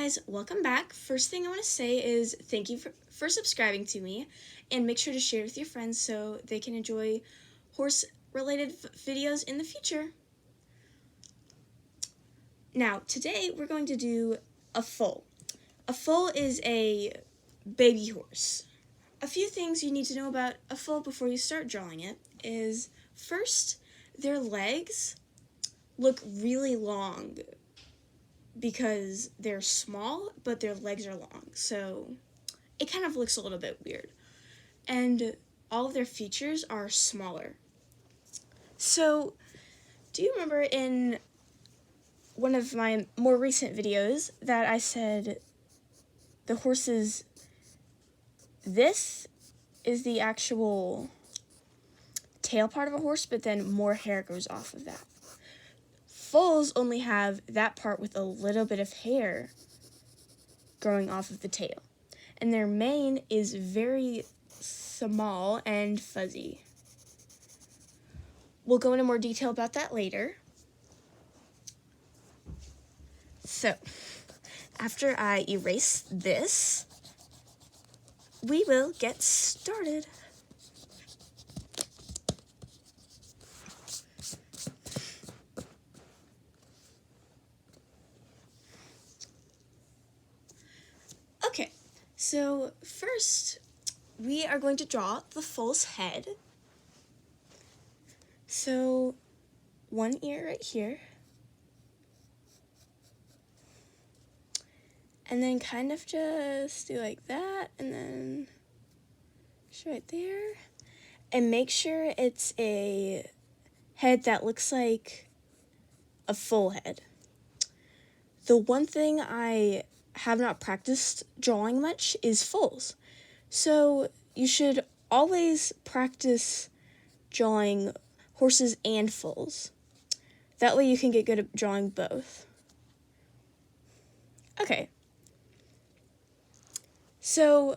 guys, welcome back. First thing I want to say is thank you for subscribing to me, and make sure to share it with your friends so they can enjoy horse-related videos in the future. Now, today we're going to do a foal. A foal is a baby horse. A few things you need to know about a foal before you start drawing it is, first, their legs look really long because they're small, but their legs are long, so it kind of looks a little bit weird. And all of their features are smaller. So, do you remember in one of my more recent videos that I said the horses, this is the actual tail part of a horse, but then more hair goes off of that. Foals only have that part with a little bit of hair growing off of the tail. And their mane is very small and fuzzy. We'll go into more detail about that later. So, after I erase this, we will get started. Okay, so first we are going to draw the foal's head. So, one ear right here. And then kind of just do like that, and then just right there. And make sure it's a head that looks like a full head. The one thing I have not practiced drawing much is foals. So you should always practice drawing horses and foals. That way you can get good at drawing both. Okay. So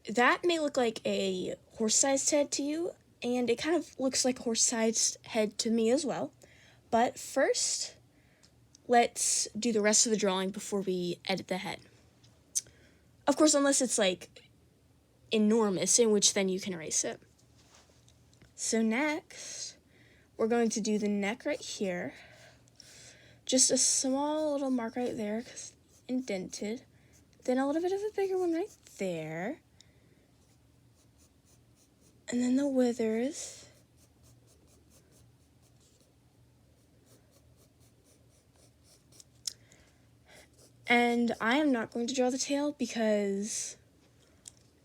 that may look like a horse-sized head to you, and it kind of looks like a horse-sized head to me as well. But first, let's do the rest of the drawing before we edit the head. Of course, unless it's like enormous, in which then you can erase it. So next, we're going to do the neck right here. Just a small little mark right there, because indented. Then a little bit of a bigger one right there. And then the withers. And I am not going to draw the tail because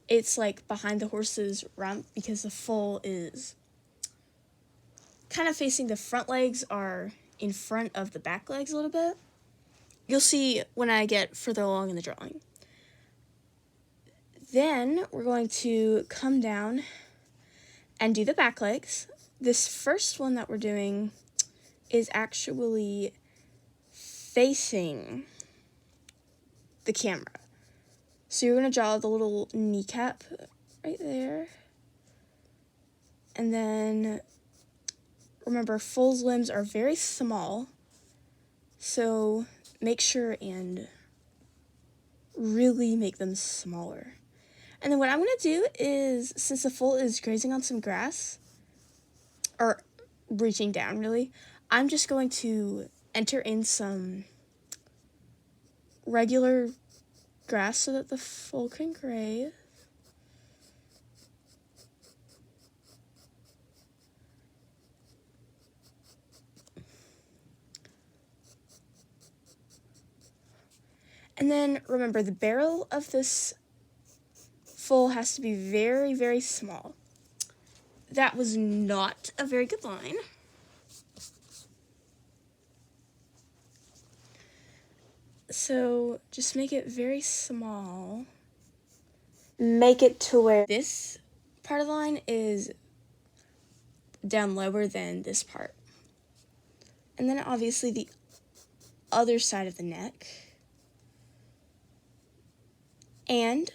it's like behind the horse's rump, because the foal is kind of facing, the front legs are in front of the back legs a little bit. You'll see when I get further along in the drawing. Then we're going to come down and do the back legs. This first one that we're doing is actually facing the camera. So you're going to draw the little kneecap right there. And then remember, foal's limbs are very small, so make sure and really make them smaller. And then what I'm going to do is, since the foal is grazing on some grass, or reaching down really, I'm just going to enter in some regular grass so that the foal can graze. And then remember, the barrel of this foal has to be very, very small. That was not a very good line. So just make it very small. Make it to where this part of the line is down lower than this part. And then obviously the other side of the neck. And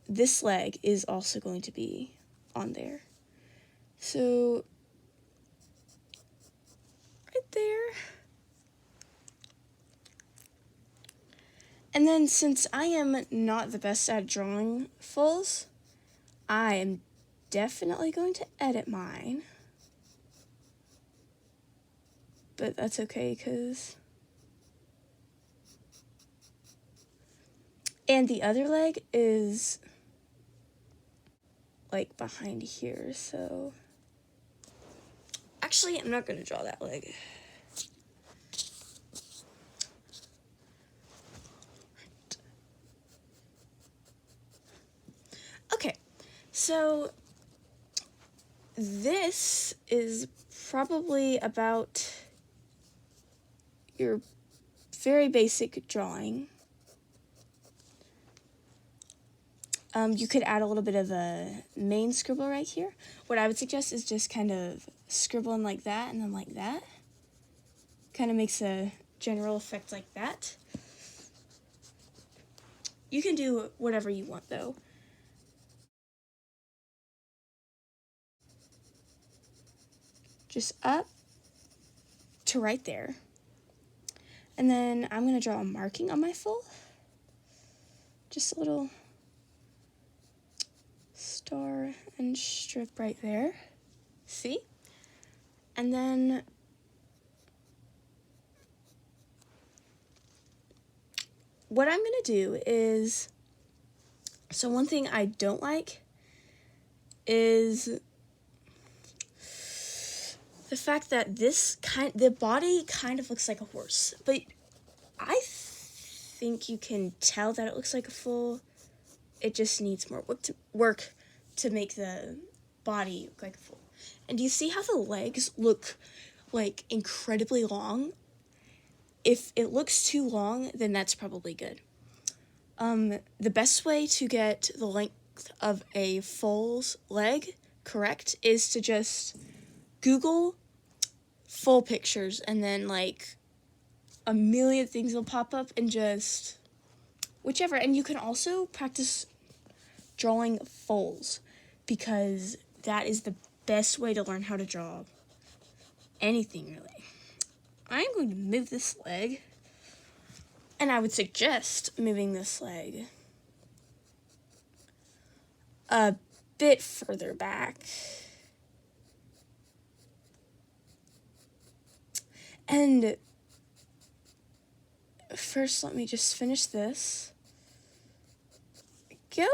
this leg is also going to be on there. So, right there. And then since I am not the best at drawing foals, I am definitely going to edit mine. But that's okay, because... And the other leg is like behind here, so... Actually, I'm not going to draw that leg. Okay, so this is probably about your very basic drawing. You could add a little bit of a main scribble right here. What I would suggest is just kind of scribbling like that and then like that. Kind of makes a general effect like that. You can do whatever you want though. Just up to right there. And then I'm going to draw a marking on my foal. Just a little star and strip right there. See? And then what I'm going to do is, so one thing I don't like is the fact that the body kind of looks like a horse, but I think you can tell that it looks like a foal. It just needs more work to make the body look like a foal. And do you see how the legs look like incredibly long? If it looks too long, then that's probably good. The best way to get the length of a foal's leg correct is to just Google foal pictures, and then like a million things will pop up, and just whichever. And you can also practice drawing foals, because that is the best way to learn how to draw anything, really. I'm going to move this leg, and I would suggest moving this leg a bit further back. And first, let me just finish this. Go.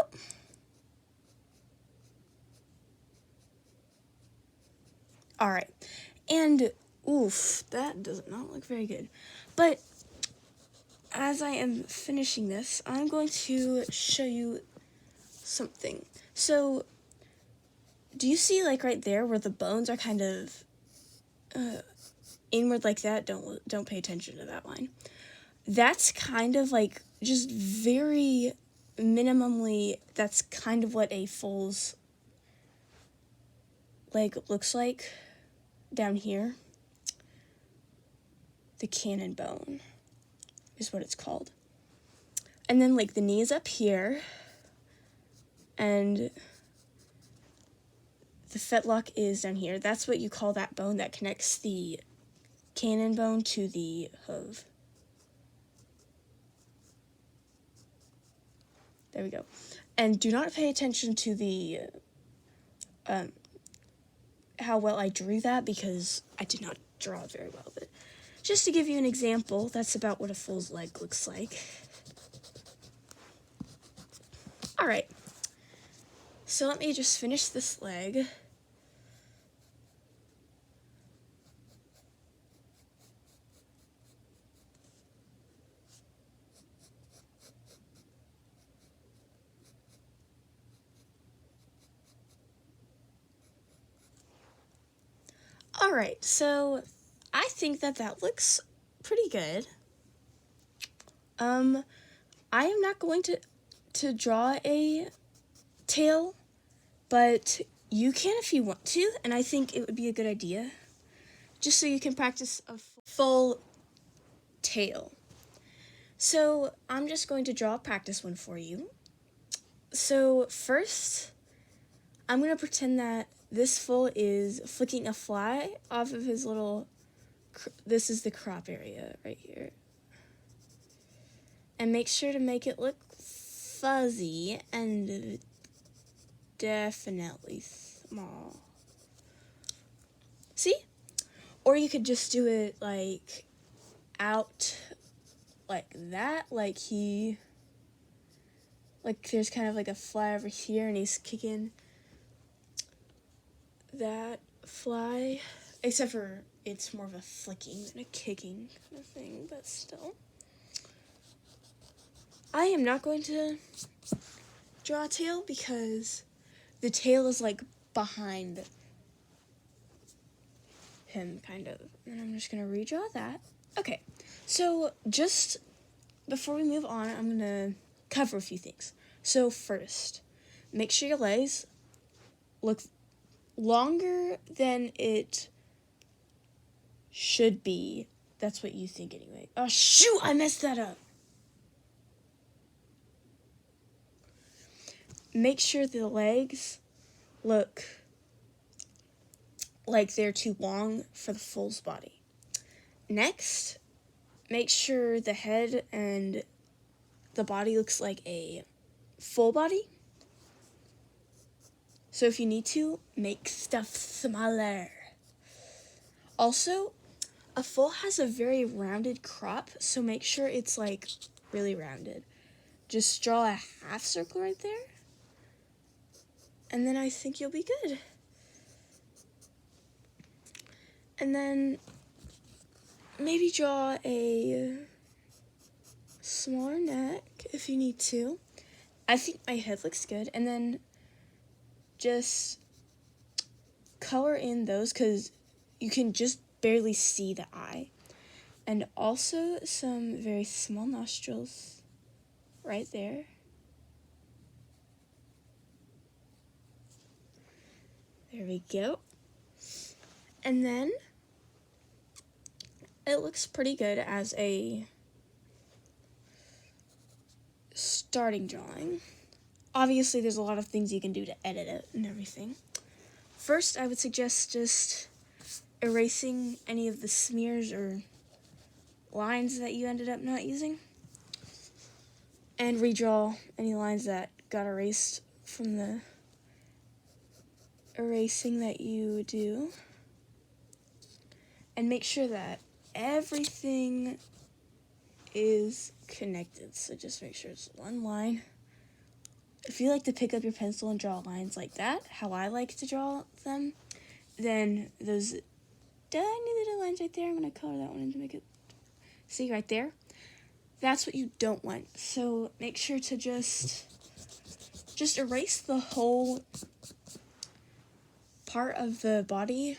All right. And, oof, that does not look very good. But as I am finishing this, I'm going to show you something. So, do you see, like, right there where the bones are kind of inward like that? Don't pay attention to that line. That's kind of like just very minimally, that's kind of what a foal's leg looks like down here. The cannon bone is what it's called. And then like the knee is up here, and the fetlock is down here. That's what you call that bone that connects the cannon bone to the hoof. There we go. And do not pay attention to the how well I drew that, because I did not draw it very well. But just to give you an example, that's about what a foal's leg looks like. All right. So let me just finish this leg. All right, so I think that looks pretty good. I am not going to draw a tail, but you can if you want to, and I think it would be a good idea, just so you can practice a full tail. So I'm just going to draw a practice one for you. So first, I'm going to pretend that this foal is flicking a fly off of his little, this is the crop area right here. And make sure to make it look fuzzy and definitely small. See? Or you could just do it like out like that, like there's kind of like a fly over here and he's kicking that fly, except for it's more of a flicking than a kicking kind of thing, but still. I am not going to draw a tail because the tail is like behind him, kind of. And I'm just going to redraw that. Okay, so just before we move on, I'm going to cover a few things. So first, make sure your legs look longer than it should be. That's what you think anyway. Oh, shoot, I messed that up. Make sure the legs look like they're too long for the foal's body. Next, make sure the head and the body looks like a full body. So if you need to, make stuff smaller. Also, a foal has a very rounded crop, so make sure it's like really rounded. Just draw a half circle right there. And then I think you'll be good. And then maybe draw a smaller neck if you need to. I think my head looks good. And then just color in those because you can just barely see the eye. And also some very small nostrils right there. There we go. And then it looks pretty good as a starting drawing. Obviously, there's a lot of things you can do to edit it and everything. First, I would suggest just erasing any of the smears or lines that you ended up not using. And redraw any lines that got erased from the erasing that you do. And make sure that everything is connected. So just make sure it's one line. If you like to pick up your pencil and draw lines like that, how I like to draw them, then those tiny little lines right there, I'm going to color that one in to make it, see right there? That's what you don't want. So make sure to just erase the whole part of the body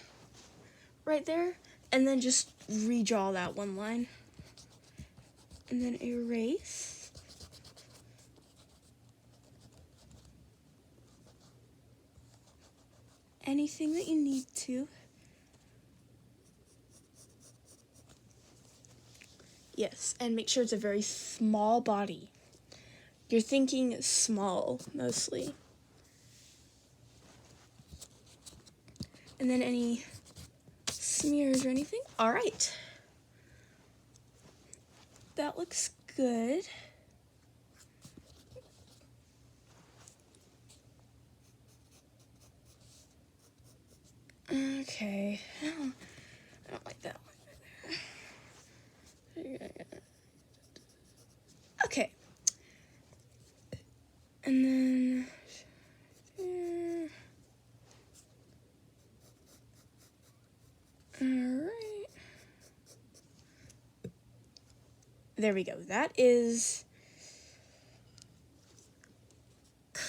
right there, and then just redraw that one line. And then erase. Anything that you need to. Yes, and make sure it's a very small body. You're thinking small, mostly. And then any smears or anything. All right. That looks good. Okay. I don't like that one. Okay. And then alright. There we go. That is kind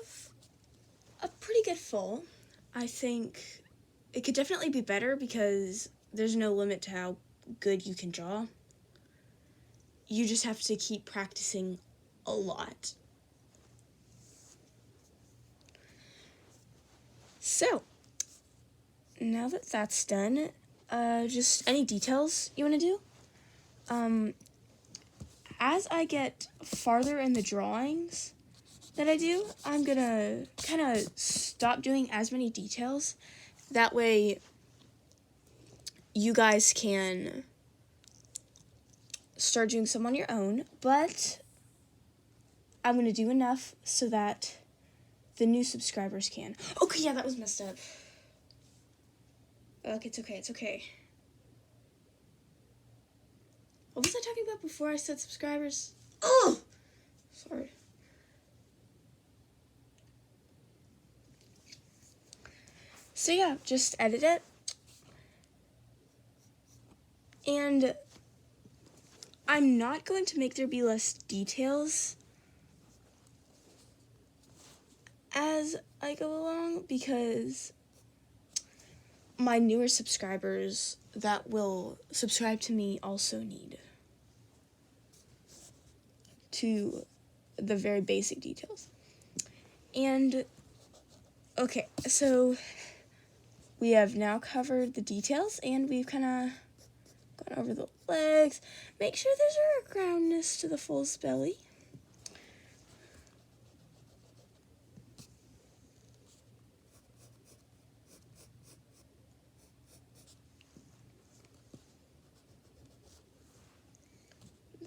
of a pretty good foal. I think it could definitely be better because there's no limit to how good you can draw. You just have to keep practicing a lot. So, now that that's done, just any details you want to do? As I get farther in the drawings that I do, I'm gonna kind of stop doing as many details. That way, you guys can start doing some on your own, but I'm going to do enough so that the new subscribers can. Okay, yeah, that was messed up. Okay, it's okay. What was I talking about before I said subscribers? Oh! Sorry. So yeah, just edit it. And I'm not going to make there be less details as I go along, because my newer subscribers that will subscribe to me also need to the very basic details. And okay, so we have now covered the details, and we've kind of gone over the legs. Make sure there's a roundness to the foal's belly.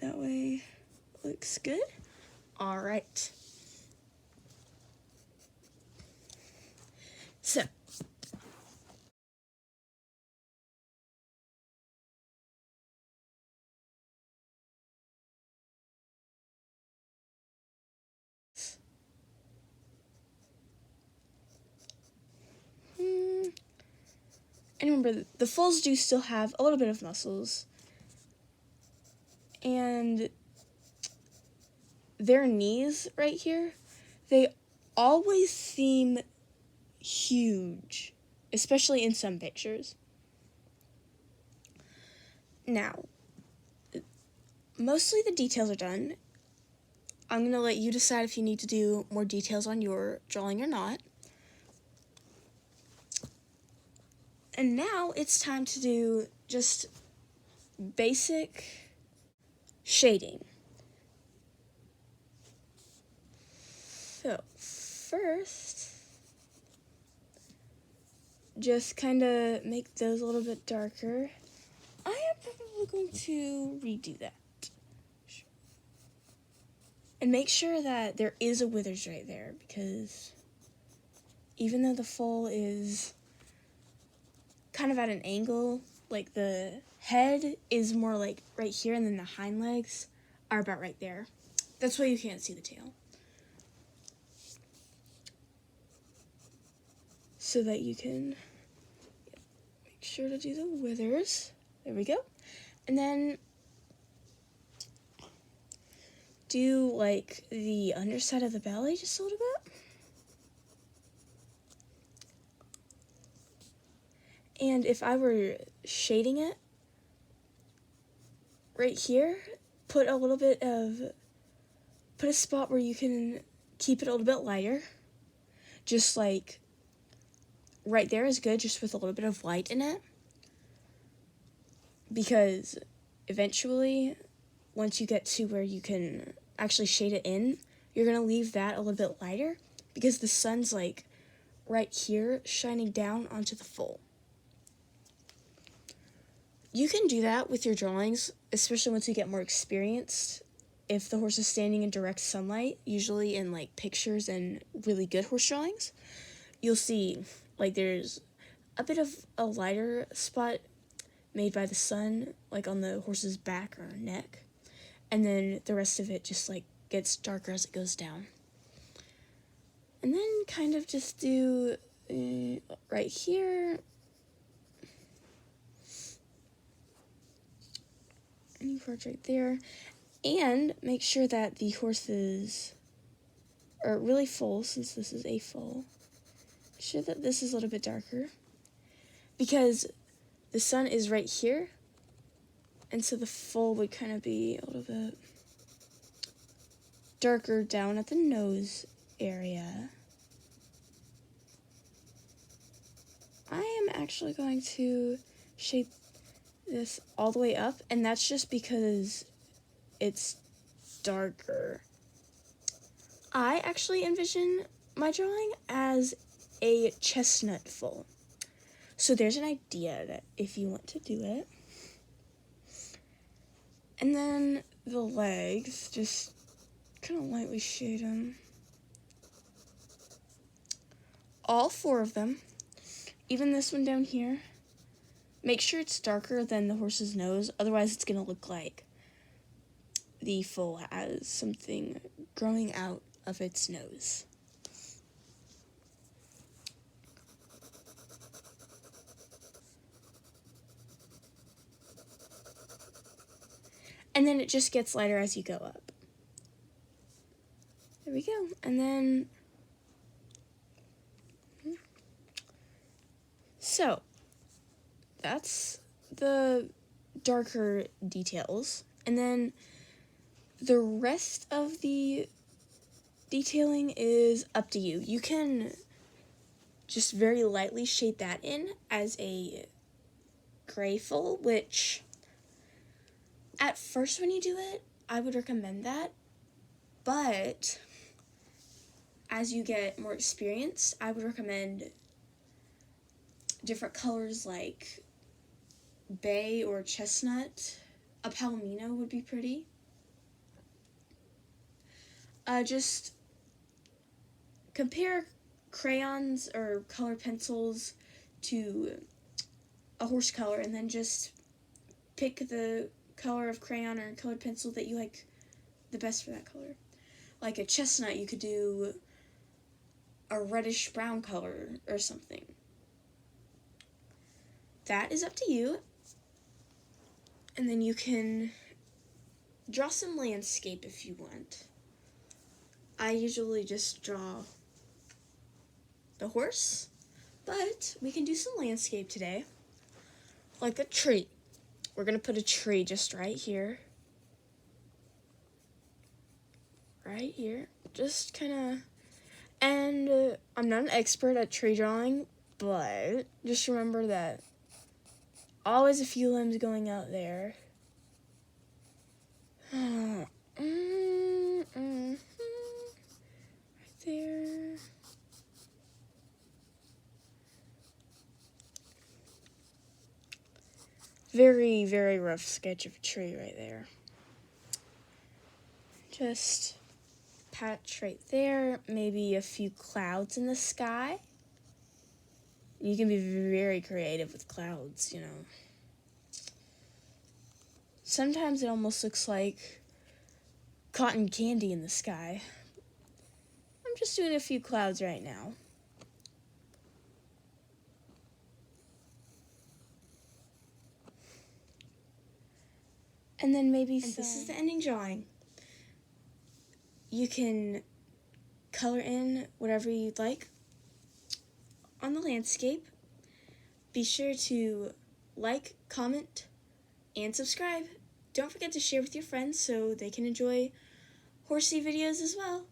That way, looks good. All right. So, and remember, the foals do still have a little bit of muscles, and their knees right here, they always seem huge, especially in some pictures. Now, mostly the details are done. I'm going to let you decide if you need to do more details on your drawing or not. And now it's time to do just basic shading. So, first, just kind of make those a little bit darker. I am probably going to redo that. And make sure that there is a withers right there, because even though the foal is kind of at an angle, like the head is more like right here, and then the hind legs are about right there. That's why you can't see the tail. So that you can make sure to do the withers. There we go. And then do like the underside of the belly just a little bit. And if I were shading it right here, put a spot where you can keep it a little bit lighter. Just like right there is good, just with a little bit of light in it. Because eventually, once you get to where you can actually shade it in, you're going to leave that a little bit lighter, because the sun's like right here shining down onto the foal. You can do that with your drawings, especially once you get more experienced. If the horse is standing in direct sunlight, usually in like pictures and really good horse drawings, you'll see like there's a bit of a lighter spot made by the sun, like on the horse's back or neck, and then the rest of it just like gets darker as it goes down. And then kind of just do right here, any parts right there, and make sure that the horses are really full, since this is a foal. Make sure that this is a little bit darker, because the sun is right here, and so the foal would kind of be a little bit darker down at the nose area. I am actually going to shade this all the way up, and that's just because it's darker. I actually envision my drawing as a chestnut foal. So there's an idea that if you want to do it. And then the legs, just kind of lightly shade them. All 4 of them, even this one down here. Make sure it's darker than the horse's nose, otherwise it's going to look like the foal has something growing out of its nose. And then it just gets lighter as you go up. There we go. And then, so that's the darker details. And then the rest of the detailing is up to you. You can just very lightly shade that in as a gray foal, which at first when you do it, I would recommend that. But as you get more experience, I would recommend different colors like bay or chestnut. A palomino would be pretty. Just compare crayons or colored pencils to a horse color, and then just pick the color of crayon or colored pencil that you like the best for that color. Like a chestnut, you could do a reddish brown color or something. That is up to you. And then you can draw some landscape if you want. I usually just draw the horse, but we can do some landscape today. Like a tree. We're going to put a tree just right here. Right here. Just kind of... And I'm not an expert at tree drawing, but just remember that always a few limbs going out there. Right there. Very, very rough sketch of a tree right there. Just patch right there. Maybe a few clouds in the sky. You can be very creative with clouds, you know. Sometimes it almost looks like cotton candy in the sky. I'm just doing a few clouds right now. And then maybe this is the ending drawing. You can color in whatever you'd like on the landscape. Be sure to like, comment, and subscribe. Don't forget to share with your friends so they can enjoy horsey videos as well.